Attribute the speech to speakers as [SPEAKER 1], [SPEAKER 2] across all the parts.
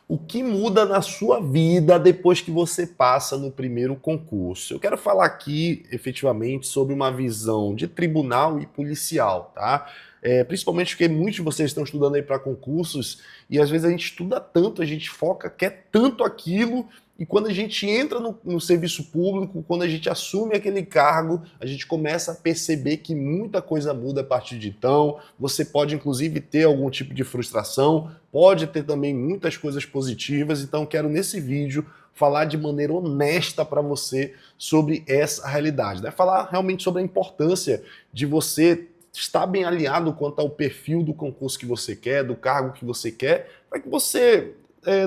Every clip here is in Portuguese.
[SPEAKER 1] O que muda na sua vida depois que você passa no primeiro concurso? Eu quero falar aqui, efetivamente, sobre uma visão de tribunal e policial, tá? Principalmente porque muitos de vocês estão estudando aí para concursos e às vezes a gente estuda tanto, a gente foca, quer tanto aquilo, e quando a gente entra no serviço público, quando a gente assume aquele cargo, a gente começa a perceber que muita coisa muda a partir de então. Você pode, inclusive, ter algum tipo de frustração, pode ter também muitas coisas positivas, então quero nesse vídeo falar de maneira honesta para você sobre essa realidade, né? Falar realmente sobre a importância de você estar bem alinhado quanto ao perfil do concurso que você quer, do cargo que você quer, para que você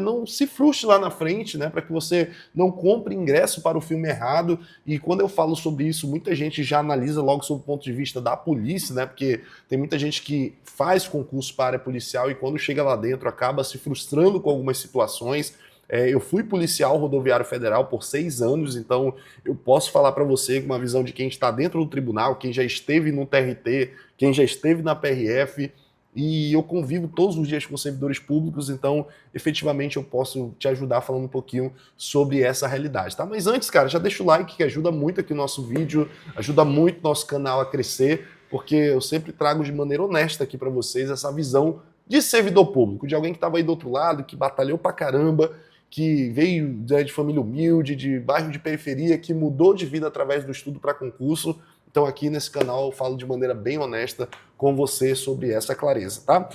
[SPEAKER 1] não se frustre lá na frente, né? Para que você não compre ingresso para o filme errado. E quando eu falo sobre isso, muita gente já analisa logo sob o ponto de vista da polícia, né? Porque tem muita gente que faz concurso para a área policial e quando chega lá dentro acaba se frustrando com algumas situações. Eu fui policial rodoviário federal por 6 anos, então eu posso falar para você com uma visão de quem está dentro do tribunal, quem já esteve no TRT, quem já esteve na PRF, e eu convivo todos os dias com servidores públicos, então efetivamente eu posso te ajudar falando um pouquinho sobre essa realidade, tá? Mas antes, cara, já deixa o like que ajuda muito aqui o nosso vídeo, ajuda muito o nosso canal a crescer, porque eu sempre trago de maneira honesta aqui para vocês essa visão de servidor público, de alguém que estava aí do outro lado, que batalhou pra caramba, que veio de família humilde, de bairro de periferia, que mudou de vida através do estudo para concurso. Então aqui nesse canal eu falo de maneira bem honesta com você sobre essa clareza, tá?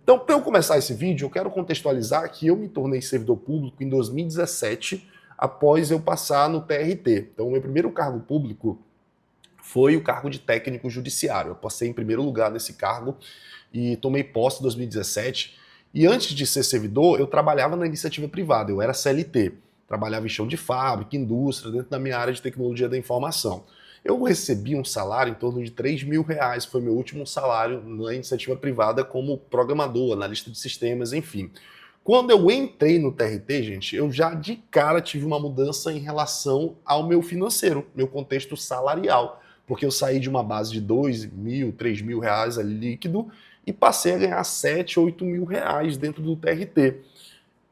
[SPEAKER 1] Então, para eu começar esse vídeo, eu quero contextualizar que eu me tornei servidor público em 2017, após eu passar no TRT. Então, o meu primeiro cargo público foi o cargo de técnico judiciário. Eu passei em primeiro lugar nesse cargo e tomei posse em 2017. E antes de ser servidor, eu trabalhava na iniciativa privada, eu era CLT. Trabalhava em chão de fábrica, indústria, dentro da minha área de tecnologia da informação. Eu recebi um salário em torno de R$ 3.000, foi meu último salário na iniciativa privada como programador, analista de sistemas, enfim. Quando eu entrei no TRT, gente, eu já de cara tive uma mudança em relação ao meu financeiro, meu contexto salarial, porque eu saí de uma base de R$ 2.000, R$ 3.000 ali líquido e passei a ganhar R$ 7.000, R$ 8.000 dentro do TRT.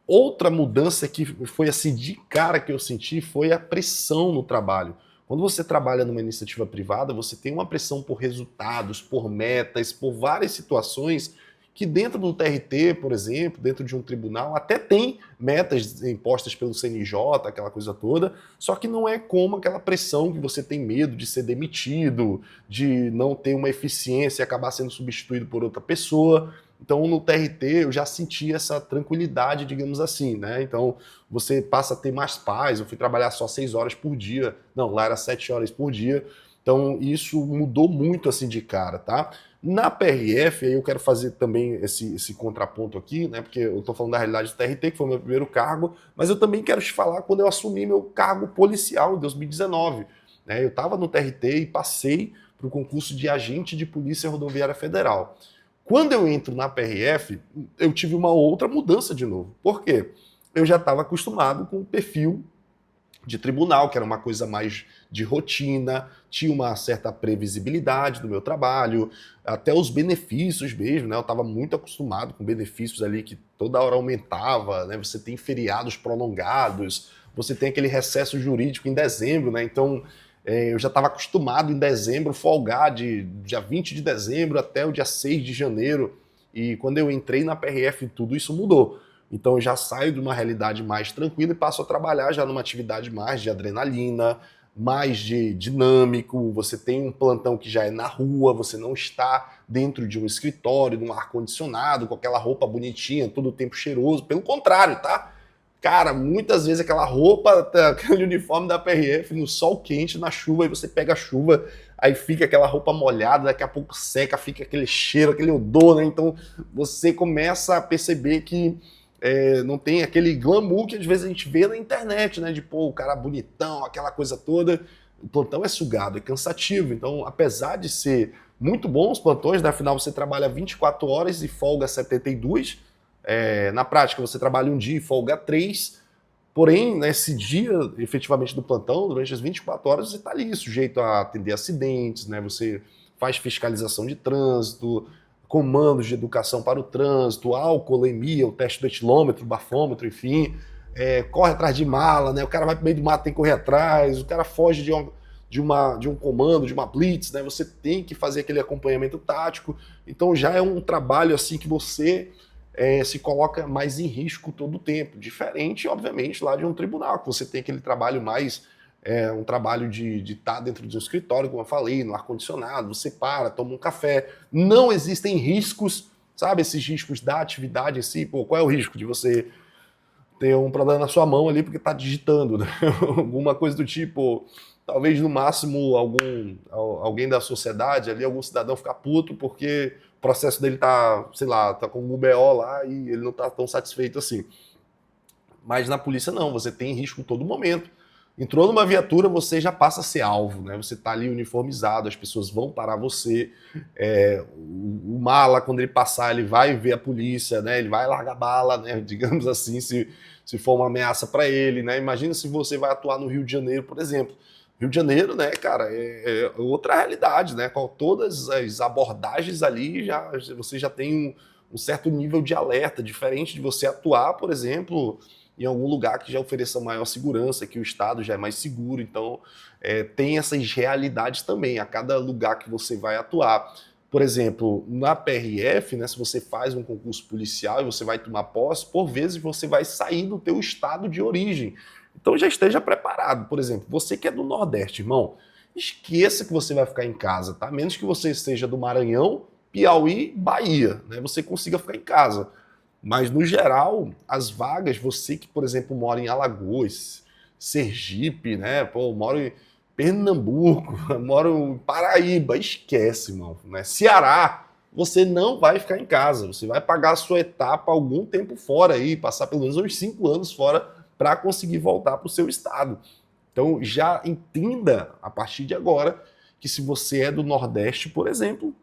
[SPEAKER 1] Outra mudança que foi assim de cara que eu senti foi a pressão no trabalho. Quando você trabalha numa iniciativa privada, você tem uma pressão por resultados, por metas, por várias situações que dentro do TRT, por exemplo, dentro de um tribunal, até tem metas impostas pelo CNJ, aquela coisa toda, só que não é como aquela pressão que você tem medo de ser demitido, de não ter uma eficiência e acabar sendo substituído por outra pessoa. Então, no TRT, eu já senti essa tranquilidade, digamos assim, né? Então, você passa a ter mais paz. Eu fui trabalhar só 6 horas por dia. Não, lá era 7 horas por dia. Então, isso mudou muito, assim, de cara, tá? Na PRF, aí eu quero fazer também esse contraponto aqui, né? Porque eu tô falando da realidade do TRT, que foi o meu primeiro cargo, mas eu também quero te falar quando eu assumi meu cargo policial em 2019. Né? Eu estava no TRT e passei para o concurso de agente de Polícia Rodoviária Federal. Quando eu entro na PRF, eu tive uma outra mudança de novo. Por quê? Eu já estava acostumado com o perfil de tribunal, que era uma coisa mais de rotina, tinha uma certa previsibilidade do meu trabalho, até os benefícios mesmo, né? Eu estava muito acostumado com benefícios ali que toda hora aumentava, né? Você tem feriados prolongados, você tem aquele recesso jurídico em dezembro, né? Então eu já estava acostumado em dezembro folgar de dia 20 de dezembro até o dia 6 de janeiro. E quando eu entrei na PRF, tudo isso mudou. Então eu já saio de uma realidade mais tranquila e passo a trabalhar já numa atividade mais de adrenalina, mais de dinâmico. Você tem um plantão que já é na rua, você não está dentro de um escritório, de um ar-condicionado, com aquela roupa bonitinha, todo o tempo cheiroso. Pelo contrário, tá? Cara, muitas vezes aquela roupa, aquele uniforme da PRF no sol quente, na chuva, e você pega a chuva, aí fica aquela roupa molhada, daqui a pouco seca, fica aquele cheiro, aquele odor, né? Então você começa a perceber que não tem aquele glamour que às vezes a gente vê na internet, né? De pô, o cara bonitão, aquela coisa toda. O plantão é sugado, é cansativo. Então, apesar de ser muito bom os plantões, né? Afinal você trabalha 24 horas e folga 72. Na prática, você trabalha um dia e folga 3. Porém, nesse dia, efetivamente, do plantão, durante as 24 horas, você está ali sujeito a atender acidentes, né? Você faz fiscalização de trânsito, comandos de educação para o trânsito, alcoolemia, o teste do etilômetro, bafômetro, enfim, corre atrás de mala, né? O cara vai pro meio do mato, tem que correr atrás, o cara foge de um comando, de uma blitz, né? Você tem que fazer aquele acompanhamento tático. Então já é um trabalho assim que você se coloca mais em risco todo o tempo. Diferente, obviamente, lá de um tribunal, que você tem aquele trabalho mais um trabalho de estar dentro de um escritório, como eu falei, no ar-condicionado, você para, toma um café. Não existem riscos, sabe, esses riscos da atividade em si. Pô, qual é o risco de você ter um problema na sua mão ali porque está digitando, né? Alguma coisa do tipo, talvez no máximo alguém da sociedade ali, algum cidadão ficar puto porque o processo dele tá, sei lá, tá com um BO lá e ele não tá tão satisfeito assim. Mas na polícia não, você tem risco todo momento. Entrou numa viatura, você já passa a ser alvo, né? Você tá ali uniformizado, as pessoas vão parar você. O mala, quando ele passar, ele vai ver a polícia, né? Ele vai largar bala, né? Digamos assim, se for uma ameaça para ele, né? Imagina se você vai atuar no Rio de Janeiro, por exemplo. Rio de Janeiro, né, cara, é outra realidade, né? Com todas as abordagens ali, você já tem um certo nível de alerta, diferente de você atuar, por exemplo, em algum lugar que já ofereça maior segurança, que o estado já é mais seguro. Então, tem essas realidades também, a cada lugar que você vai atuar. Por exemplo, na PRF, né, se você faz um concurso policial e você vai tomar posse, por vezes você vai sair do teu estado de origem. Então já esteja preparado. Por exemplo, você que é do Nordeste, irmão, esqueça que você vai ficar em casa, tá? Menos que você seja do Maranhão, Piauí, Bahia, né? Você consiga ficar em casa. Mas, no geral, as vagas, você que, por exemplo, mora em Alagoas, Sergipe, né? Pô, eu moro em Pernambuco, eu moro em Paraíba, esquece, mano, né? Ceará, você não vai ficar em casa, você vai pagar a sua etapa algum tempo fora aí, passar pelo menos uns 5 anos fora para conseguir voltar para o seu estado. Então, já entenda, a partir de agora, que se você é do Nordeste, por exemplo,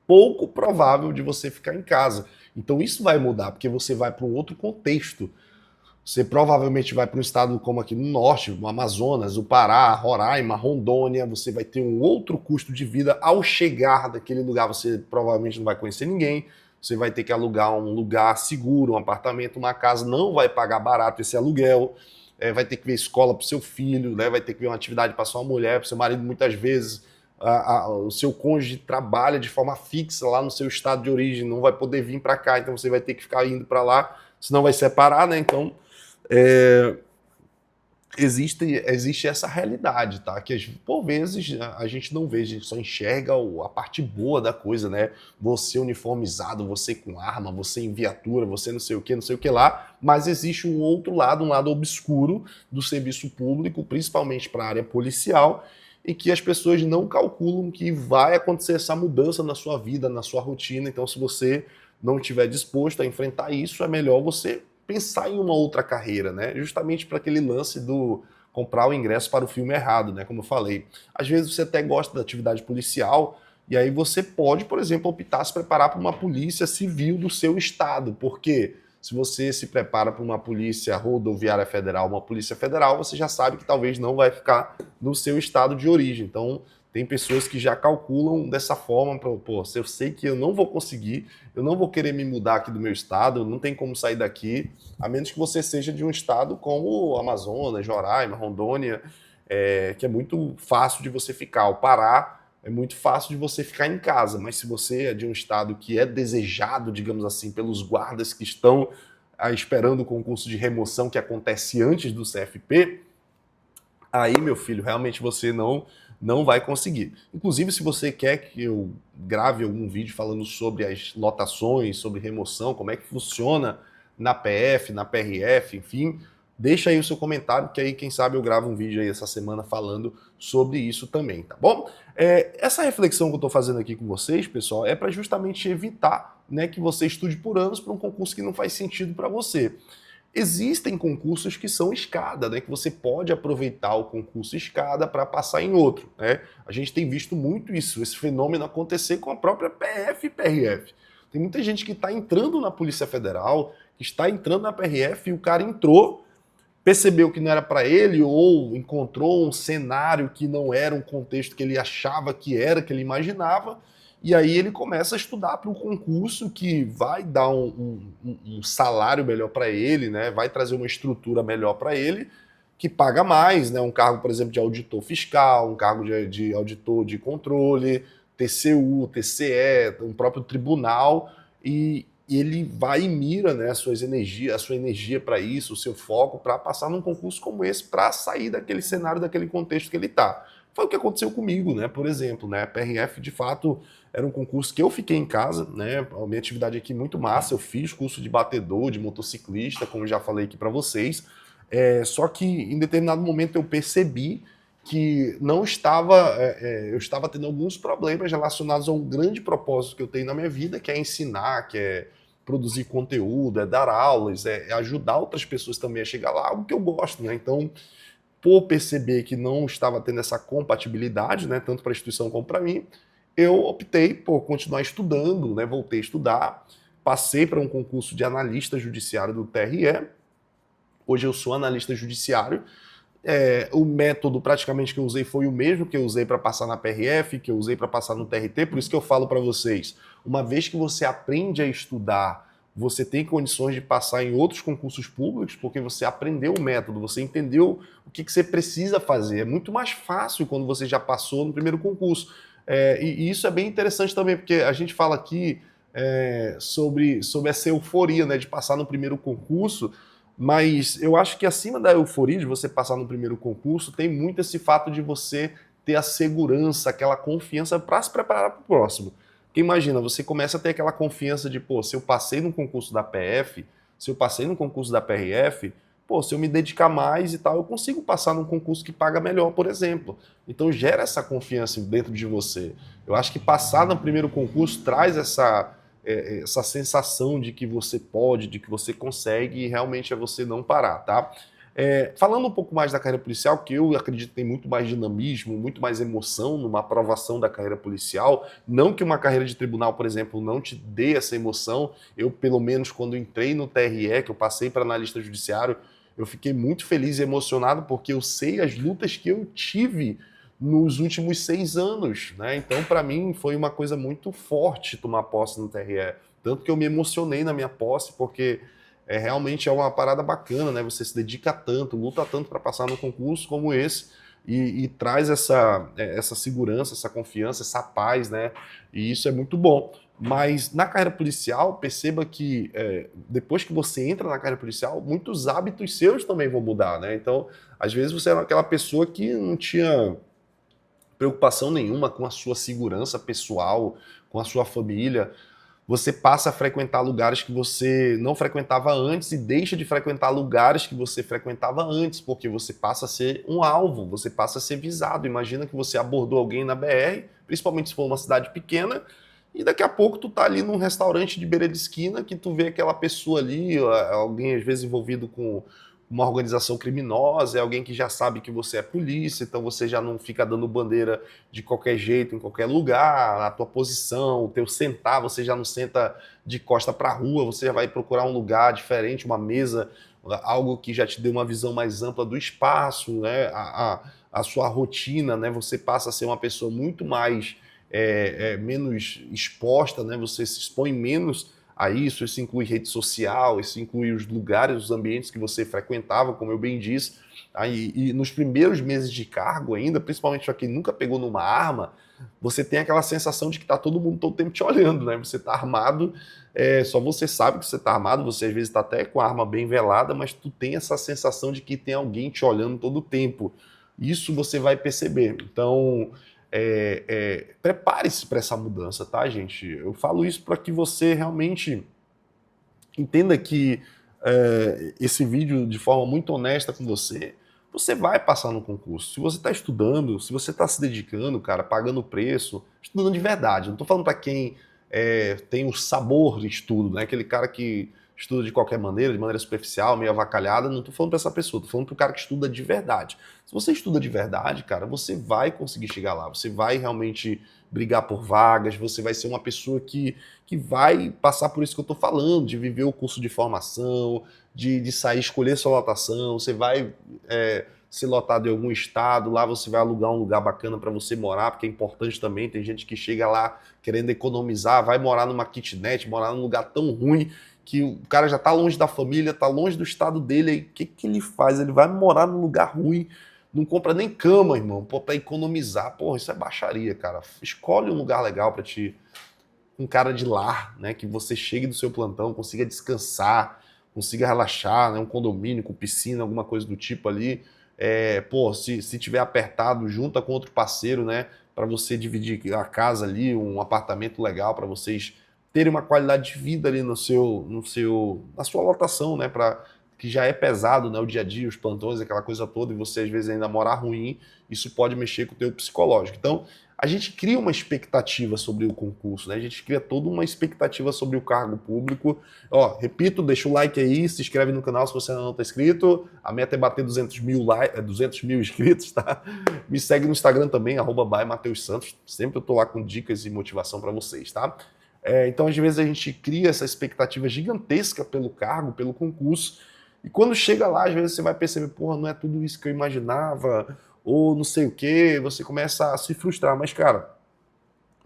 [SPEAKER 1] pouco provável de você ficar em casa. Então isso vai mudar, porque você vai para um outro contexto. Você provavelmente vai para um estado como aqui no norte, no Amazonas, o Pará, Roraima, Rondônia, você vai ter um outro custo de vida ao chegar daquele lugar, você provavelmente não vai conhecer ninguém, você vai ter que alugar um lugar seguro, um apartamento, uma casa, não vai pagar barato esse aluguel, vai ter que ver escola para o seu filho, né? Vai ter que ver uma atividade para sua mulher, para o seu marido, muitas vezes o seu cônjuge trabalha de forma fixa lá no seu estado de origem, não vai poder vir para cá, então você vai ter que ficar indo para lá, senão vai separar, né? Então, existe essa realidade, tá? Que por vezes a gente não vê, a gente só enxerga a parte boa da coisa, né? Você uniformizado, você com arma, você em viatura, você não sei o que, não sei o que lá, mas existe um outro lado, um lado obscuro do serviço público, principalmente para a área policial, e que as pessoas não calculam que vai acontecer essa mudança na sua vida, na sua rotina. Então, se você não estiver disposto a enfrentar isso, é melhor você pensar em uma outra carreira, né? Justamente para aquele lance do comprar o ingresso para o filme errado, né? Como eu falei. Às vezes você até gosta da atividade policial, e aí você pode, por exemplo, optar se preparar para uma polícia civil do seu estado, porque se você se prepara para uma polícia rodoviária federal, uma polícia federal, você já sabe que talvez não vai ficar no seu estado de origem. Então, tem pessoas que já calculam dessa forma, pô, se eu sei que eu não vou conseguir, eu não vou querer me mudar aqui do meu estado, não tem como sair daqui, a menos que você seja de um estado como o Amazonas, Roraima, Rondônia, que é muito fácil de você ficar. O Pará é muito fácil de você ficar em casa, mas se você é de um estado que é desejado, digamos assim, pelos guardas que estão esperando o concurso de remoção que acontece antes do CFP, aí, meu filho, realmente você não vai conseguir. Inclusive, se você quer que eu grave algum vídeo falando sobre as lotações, sobre remoção, como é que funciona na PF, na PRF, enfim, deixa aí o seu comentário, que aí, quem sabe, eu gravo um vídeo aí essa semana falando sobre isso também, tá bom? Essa reflexão que eu estou fazendo aqui com vocês, pessoal, é para justamente evitar, né, que você estude por anos para um concurso que não faz sentido para você. Existem concursos que são escada, né, que você pode aproveitar o concurso escada para passar em outro, né? A gente tem visto muito isso, esse fenômeno acontecer com a própria PF e PRF. Tem muita gente que está entrando na Polícia Federal, que está entrando na PRF, e o cara entrou, percebeu que não era para ele, ou encontrou um cenário que não era um contexto que ele achava que era, que ele imaginava, e aí ele começa a estudar para um concurso que vai dar um salário melhor para ele, né? Vai trazer uma estrutura melhor para ele, que paga mais, né? Um cargo, por exemplo, de auditor fiscal, um cargo de auditor de controle, TCU, TCE, um próprio tribunal, e ele vai e mira, né, a sua energia para isso, o seu foco para passar num concurso como esse, para sair daquele cenário, daquele contexto que ele está. Foi o que aconteceu comigo, né? Por exemplo, né? A PRF, de fato, era um concurso que eu fiquei em casa, né? A minha atividade aqui é muito massa, eu fiz curso de batedor, de motociclista, como já falei aqui para vocês. Só que em determinado momento eu percebi que não estava, eu estava tendo alguns problemas relacionados a um grande propósito que eu tenho na minha vida, que é ensinar, que é produzir conteúdo, é dar aulas, é ajudar outras pessoas também a chegar lá, algo que eu gosto, né? Então, por perceber que não estava tendo essa compatibilidade, né, tanto para a instituição como para mim, eu optei por continuar estudando, né? Voltei a estudar, passei para um concurso de analista judiciário do TRE. Hoje eu sou analista judiciário. O método praticamente que eu usei foi o mesmo que eu usei para passar na PRF, que eu usei para passar no TRT, por isso que eu falo para vocês, uma vez que você aprende a estudar, você tem condições de passar em outros concursos públicos, porque você aprendeu o método, você entendeu o que você precisa fazer. É muito mais fácil quando você já passou no primeiro concurso. E isso é bem interessante também, porque a gente fala aqui sobre essa euforia, né, de passar no primeiro concurso, mas eu acho que acima da euforia de você passar no primeiro concurso, tem muito esse fato de você ter a segurança, aquela confiança para se preparar para o próximo. Porque imagina, você começa a ter aquela confiança de, pô, se eu passei no concurso da PF, se eu passei no concurso da PRF, pô, se eu me dedicar mais e tal, eu consigo passar num concurso que paga melhor, por exemplo. Então gera essa confiança dentro de você. Eu acho que passar no primeiro concurso traz essa sensação de que você pode, de que você consegue, e realmente é você não parar, tá? Falando um pouco mais da carreira policial, que eu acredito que tem muito mais dinamismo, muito mais emoção numa aprovação da carreira policial, não que uma carreira de tribunal, por exemplo, não te dê essa emoção. Eu, pelo menos, quando entrei no TRE, que eu passei para analista judiciário, eu fiquei muito feliz e emocionado porque eu sei as lutas que eu tive nos últimos 6 anos, né? Então, para mim, foi uma coisa muito forte tomar posse no TRE. Tanto que eu me emocionei na minha posse, porque realmente é uma parada bacana, né? Você se dedica tanto, luta tanto para passar num concurso como esse, e traz essa segurança, essa confiança, essa paz, né? E isso é muito bom. Mas na carreira policial, perceba que depois que você entra na carreira policial, muitos hábitos seus também vão mudar, né? Então, às vezes você era aquela pessoa que não tinha preocupação nenhuma com a sua segurança pessoal, com a sua família. Você passa a frequentar lugares que você não frequentava antes e deixa de frequentar lugares que você frequentava antes, porque você passa a ser um alvo, você passa a ser visado. Imagina que você abordou alguém na BR, principalmente se for uma cidade pequena, e daqui a pouco tu tá ali num restaurante de beira de esquina que tu vê aquela pessoa ali, alguém às vezes envolvido com uma organização criminosa, é alguém que já sabe que você é polícia, então você já não fica dando bandeira de qualquer jeito, em qualquer lugar, a tua posição, o teu sentar, você já não senta de costa para a rua, você já vai procurar um lugar diferente, uma mesa, algo que já te dê uma visão mais ampla do espaço, né? A sua rotina, né? Você passa a ser uma pessoa muito mais menos exposta, né? Você se expõe menos a isso inclui rede social, isso inclui os lugares, os ambientes que você frequentava, como eu bem disse. E nos primeiros meses de cargo ainda, principalmente para quem nunca pegou numa arma, você tem aquela sensação de que está todo mundo todo tempo te olhando, né? Você está armado, só você sabe que você está armado, você às vezes está até com a arma bem velada, mas tu tem essa sensação de que tem alguém te olhando todo o tempo. Isso você vai perceber. Então, prepare-se para essa mudança, tá, gente? Eu falo isso para que você realmente entenda que esse vídeo, de forma muito honesta com você, você vai passar no concurso. Se você está estudando, se você está se dedicando, cara, pagando preço, estudando de verdade. Não estou falando para quem tem o sabor de estudo, né? Aquele cara que estuda de qualquer maneira, de maneira superficial, meio avacalhada. Não estou falando para essa pessoa, estou falando para o cara que estuda de verdade. Se você estuda de verdade, cara, você vai conseguir chegar lá, você vai realmente brigar por vagas, você vai ser uma pessoa que vai passar por isso que eu estou falando, de viver o curso de formação, de sair, escolher sua lotação, você vai ser lotado em algum estado, lá você vai alugar um lugar bacana para você morar, porque é importante também, tem gente que chega lá querendo economizar, vai morar numa kitnet, morar num lugar tão ruim que o cara já tá longe da família, tá longe do estado dele, aí o que que ele faz? Ele vai morar num lugar ruim, não compra nem cama, irmão, pô, pra economizar. Porra, isso é baixaria, cara. Escolhe um lugar legal pra ti, um cara de lar, né, que você chegue do seu plantão, consiga descansar, consiga relaxar, né, um condomínio com piscina, alguma coisa do tipo ali. Pô, se tiver apertado, junta com outro parceiro, né, para você dividir a casa ali, um apartamento legal para vocês terem uma qualidade de vida ali na sua lotação, né, para que já é pesado, né, o dia a dia, os plantões, aquela coisa toda, e você às vezes ainda morar ruim, isso pode mexer com o teu psicológico. Então, a gente cria uma expectativa sobre o concurso, né? A gente cria toda uma expectativa sobre o cargo público. Ó, repito, deixa o like aí, se inscreve no canal se você ainda não está inscrito. A meta é bater 200 mil inscritos, tá? Me segue no Instagram também, @by_Mateus_Santos. Sempre eu tô lá com dicas e motivação para vocês, tá? Então, às vezes, a gente cria essa expectativa gigantesca pelo cargo, pelo concurso, e quando chega lá, às vezes você vai perceber, porra, não é tudo isso que eu imaginava, ou não sei o quê, você começa a se frustrar. Mas, cara,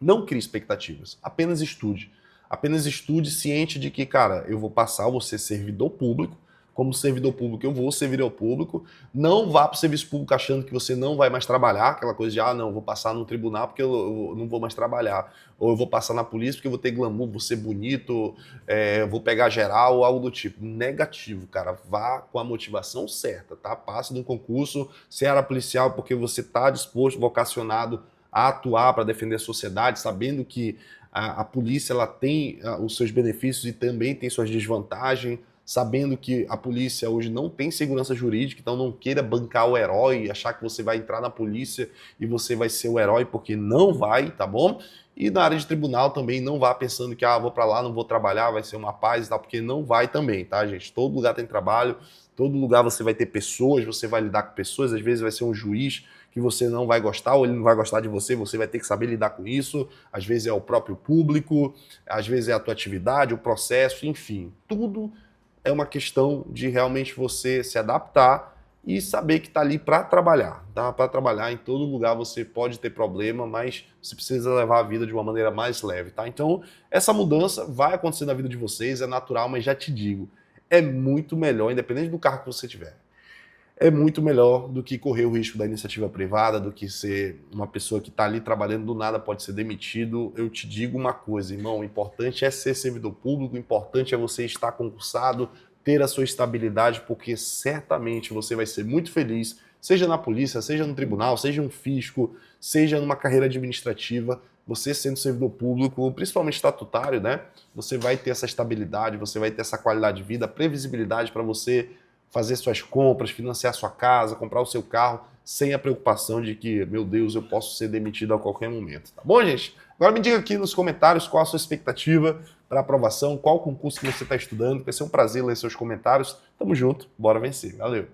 [SPEAKER 1] não crie expectativas, apenas estude. Apenas estude ciente de que, cara, eu vou passar, eu vou ser servidor público, como servidor público eu vou servir ao público, não vá para o serviço público achando que você não vai mais trabalhar, aquela coisa de, não, vou passar no tribunal porque eu não vou mais trabalhar, ou eu vou passar na polícia porque eu vou ter glamour, vou ser bonito, vou pegar geral, ou algo do tipo. Negativo, cara, vá com a motivação certa, tá? Passe num concurso, se era policial porque você está disposto, vocacionado a atuar para defender a sociedade, sabendo que a polícia ela tem os seus benefícios e também tem suas desvantagens, sabendo que a polícia hoje não tem segurança jurídica, então não queira bancar o herói, achar que você vai entrar na polícia e você vai ser o herói, porque não vai, tá bom? E na área de tribunal também não vá pensando que, vou para lá, não vou trabalhar, vai ser uma paz e tal, porque não vai também, tá, gente? Todo lugar tem trabalho, todo lugar você vai ter pessoas, você vai lidar com pessoas, às vezes vai ser um juiz que você não vai gostar, ou ele não vai gostar de você, você vai ter que saber lidar com isso, às vezes é o próprio público, às vezes é a tua atividade, o processo, enfim, tudo é uma questão de realmente você se adaptar e saber que está ali para trabalhar, tá? Para trabalhar em todo lugar você pode ter problema, mas você precisa levar a vida de uma maneira mais leve, tá? Então, essa mudança vai acontecer na vida de vocês, é natural, mas já te digo, é muito melhor, independente do carro que você tiver, é muito melhor do que correr o risco da iniciativa privada, do que ser uma pessoa que está ali trabalhando do nada pode ser demitido. Eu te digo uma coisa, irmão, o importante é ser servidor público, o importante é você estar concursado, ter a sua estabilidade, porque certamente você vai ser muito feliz, seja na polícia, seja no tribunal, seja um fisco, seja numa carreira administrativa, você sendo servidor público, principalmente estatutário, né? Você vai ter essa estabilidade, você vai ter essa qualidade de vida, previsibilidade para você fazer suas compras, financiar sua casa, comprar o seu carro, sem a preocupação de que, meu Deus, eu posso ser demitido a qualquer momento. Tá bom, gente? Agora me diga aqui nos comentários qual a sua expectativa para aprovação, qual concurso que você está estudando. Vai ser um prazer ler seus comentários. Tamo junto, bora vencer. Valeu!